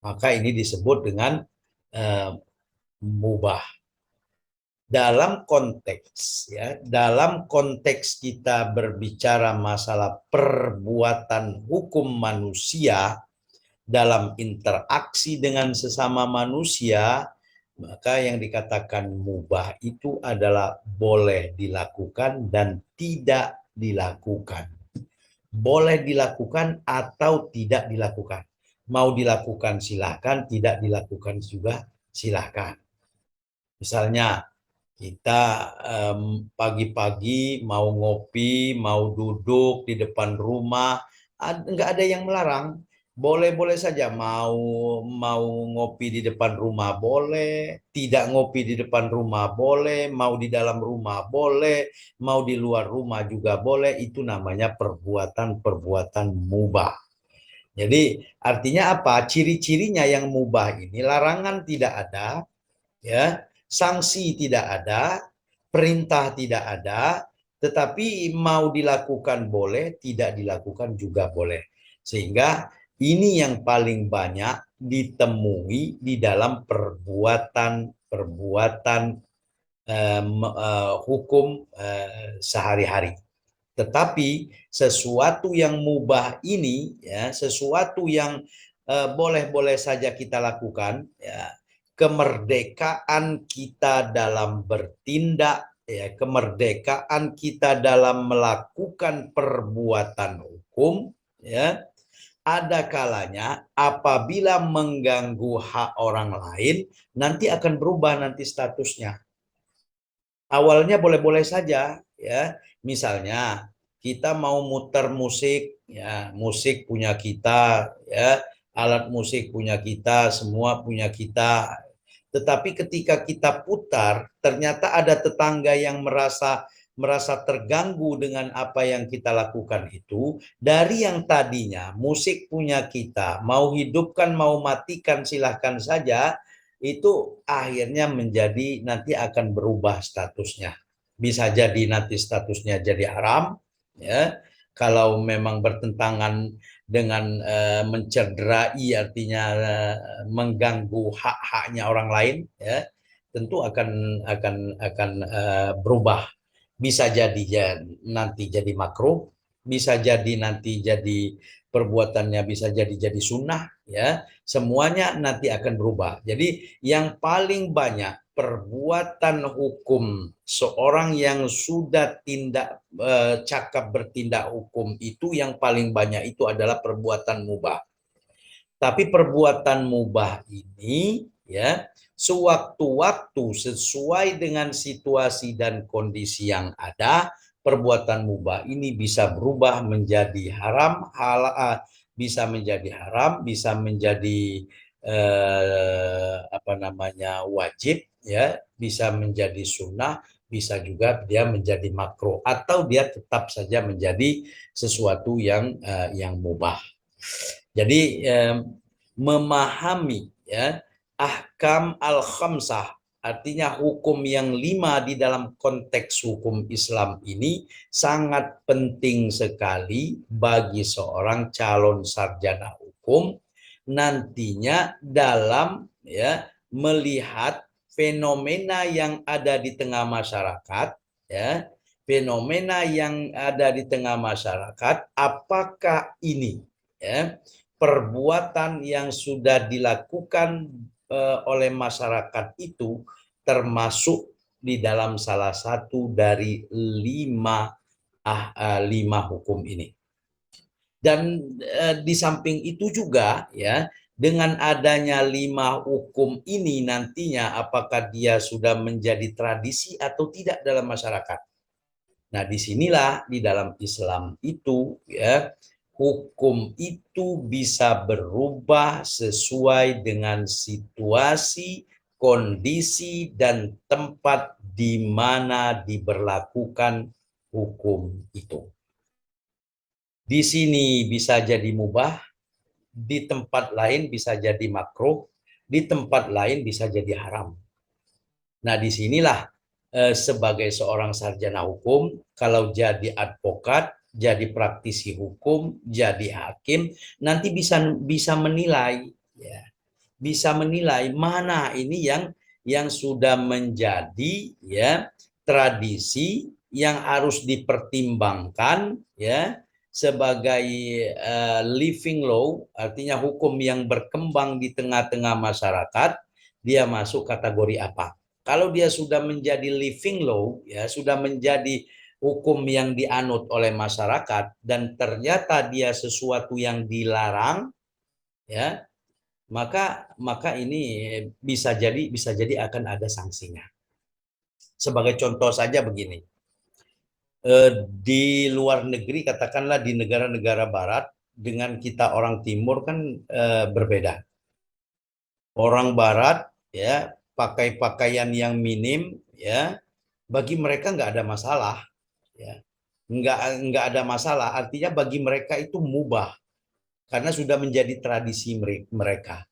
Maka ini disebut dengan eh, mubah. Dalam konteks kita berbicara masalah perbuatan hukum manusia dalam interaksi dengan sesama manusia, maka yang dikatakan mubah itu adalah boleh dilakukan dan tidak dilakukan. Boleh dilakukan atau tidak dilakukan. Mau dilakukan silahkan, tidak dilakukan juga silahkan. Misalnya Kita pagi-pagi mau ngopi, mau duduk di depan rumah, nggak ada yang melarang. Boleh-boleh saja mau ngopi di depan rumah boleh, tidak ngopi di depan rumah boleh, mau di dalam rumah boleh, mau di luar rumah juga boleh. Itu namanya perbuatan-perbuatan mubah. Jadi artinya apa? Ciri-cirinya yang mubah ini larangan tidak ada, ya, sanksi tidak ada, perintah tidak ada, tetapi mau dilakukan boleh, tidak dilakukan juga boleh. Sehingga ini yang paling banyak ditemui di dalam perbuatan-perbuatan hukum sehari-hari. Tetapi sesuatu yang mubah ini, ya, sesuatu yang boleh-boleh saja kita lakukan, ya, kemerdekaan kita dalam bertindak, ya, kemerdekaan kita dalam melakukan perbuatan hukum, ya, ada kalanya apabila mengganggu hak orang lain, nanti akan berubah nanti statusnya. Awalnya boleh-boleh saja, ya. Misalnya kita mau muter musik, ya, musik punya kita, ya, alat musik punya kita, semua punya kita. Tetapi ketika kita putar, ternyata ada tetangga yang merasa terganggu dengan apa yang kita lakukan itu. Dari yang tadinya musik punya kita, mau hidupkan, mau matikan silahkan saja, itu akhirnya menjadi nanti akan berubah statusnya. Bisa jadi nanti statusnya jadi haram, ya. Kalau memang bertentangan dengan mencederai, artinya mengganggu hak-haknya orang lain, ya, tentu akan berubah. Bisa jadi nanti jadi makruh, bisa jadi nanti jadi perbuatannya bisa jadi sunnah, ya, semuanya nanti akan berubah. Jadi yang paling banyak perbuatan hukum seorang yang sudah cakap bertindak hukum itu, yang paling banyak itu adalah perbuatan mubah. Tapi perbuatan mubah ini, ya, sewaktu-waktu sesuai dengan situasi dan kondisi yang ada, perbuatan mubah ini bisa berubah menjadi haram, bisa menjadi haram, bisa menjadi apa namanya wajib, ya, bisa menjadi sunnah, bisa juga dia menjadi makruh, atau dia tetap saja menjadi sesuatu yang mubah. Jadi memahami, ya, ahkam al-khamsah, artinya hukum yang 5 di dalam konteks hukum Islam ini sangat penting sekali bagi seorang calon sarjana hukum nantinya dalam, ya, melihat fenomena yang ada di tengah masyarakat, ya, fenomena yang ada di tengah masyarakat, apakah ini, ya, perbuatan yang sudah dilakukan oleh masyarakat itu termasuk di dalam salah satu dari lima hukum ini. Dan di samping itu juga, ya, dengan adanya 5 hukum ini nantinya apakah dia sudah menjadi tradisi atau tidak dalam masyarakat. Nah, disinilah di dalam Islam itu, ya, hukum itu bisa berubah sesuai dengan situasi, kondisi, dan tempat di mana diberlakukan hukum itu. Di sini bisa jadi mubah, di tempat lain bisa jadi makruh, di tempat lain bisa jadi haram. Nah, disinilah sebagai seorang sarjana hukum, kalau jadi advokat, jadi praktisi hukum, jadi hakim, nanti bisa menilai, ya, bisa menilai mana ini yang sudah menjadi, ya, tradisi yang harus dipertimbangkan, ya, sebagai living law, artinya hukum yang berkembang di tengah-tengah masyarakat, dia masuk kategori apa. Kalau dia sudah menjadi living law, ya, sudah menjadi hukum yang dianut oleh masyarakat dan ternyata dia sesuatu yang dilarang, ya, maka ini bisa jadi akan ada sanksinya. Sebagai contoh saja begini, di luar negeri, katakanlah di negara-negara barat, dengan kita orang timur kan berbeda. Orang barat ya pakai pakaian yang minim ya, bagi mereka nggak ada masalah ya, nggak ada masalah, artinya bagi mereka itu mubah karena sudah menjadi tradisi mereka.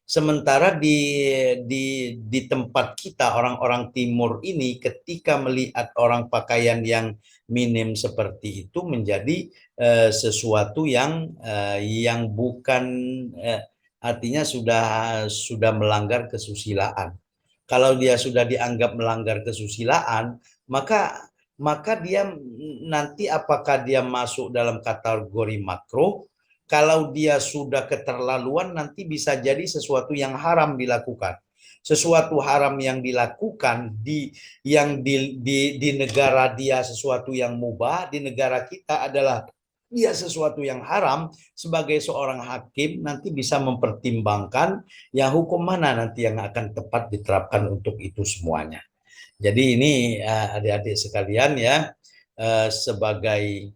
Sementara di tempat kita orang-orang timur ini, ketika melihat orang pakaian yang minim seperti itu menjadi sesuatu yang bukan, artinya sudah melanggar kesusilaan. Kalau dia sudah dianggap melanggar kesusilaan, maka maka dia nanti apakah dia masuk dalam kategori makruh. Kalau dia sudah keterlaluan, nanti bisa jadi sesuatu yang haram dilakukan. Sesuatu haram yang dilakukan di negara dia sesuatu yang mubah, di negara kita adalah dia sesuatu yang haram. Sebagai seorang hakim nanti bisa mempertimbangkan ya hukum mana nanti yang akan tepat diterapkan untuk itu semuanya. Jadi ini adik-adik sekalian ya, sebagai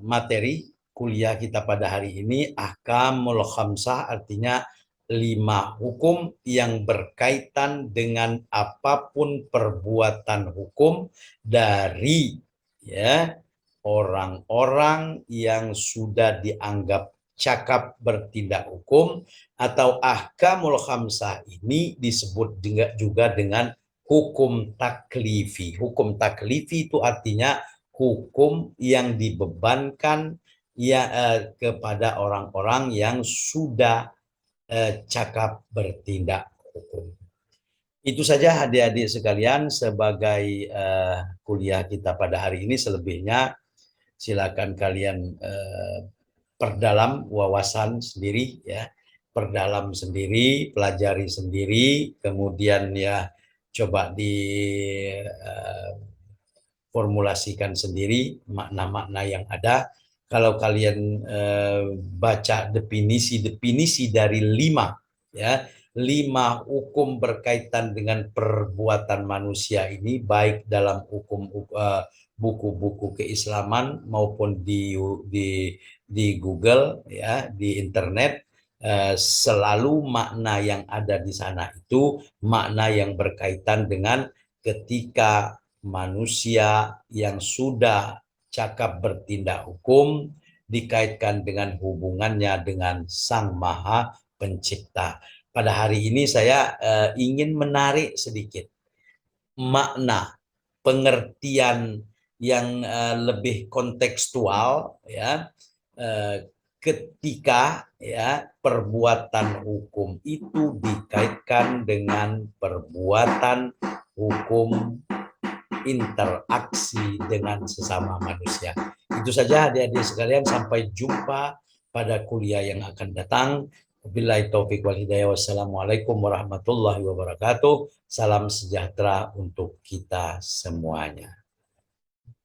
materi kuliah kita pada hari ini, ahkamul khamsah, artinya 5 hukum yang berkaitan dengan apapun perbuatan hukum dari ya orang-orang yang sudah dianggap cakap bertindak hukum, atau ahkamul khamsah ini disebut juga dengan hukum taklifi. Hukum taklifi itu artinya hukum yang dibebankan ya kepada orang-orang yang sudah cakap bertindak hukum. Itu saja adik-adik sekalian sebagai kuliah kita pada hari ini. Selebihnya silakan kalian perdalam wawasan sendiri ya, perdalam sendiri, pelajari sendiri, kemudian ya coba di formulasikan sendiri makna-makna yang ada. Kalau kalian baca definisi-definisi dari 5 ya, 5 hukum berkaitan dengan perbuatan manusia ini, baik dalam hukum buku-buku keislaman maupun di Google ya, di internet, selalu makna yang ada di sana itu makna yang berkaitan dengan ketika manusia yang sudah cakap bertindak hukum dikaitkan dengan hubungannya dengan Sang Maha Pencipta. Pada hari ini saya ingin menarik sedikit makna pengertian yang lebih kontekstual ya, ketika ya perbuatan hukum itu dikaitkan dengan perbuatan hukum interaksi dengan sesama manusia. Itu saja adik-adik sekalian, sampai jumpa pada kuliah yang akan datang. Wabillahi taufiq wal hidayah. Wassalamualaikum warahmatullahi wabarakatuh. Salam sejahtera untuk kita semuanya.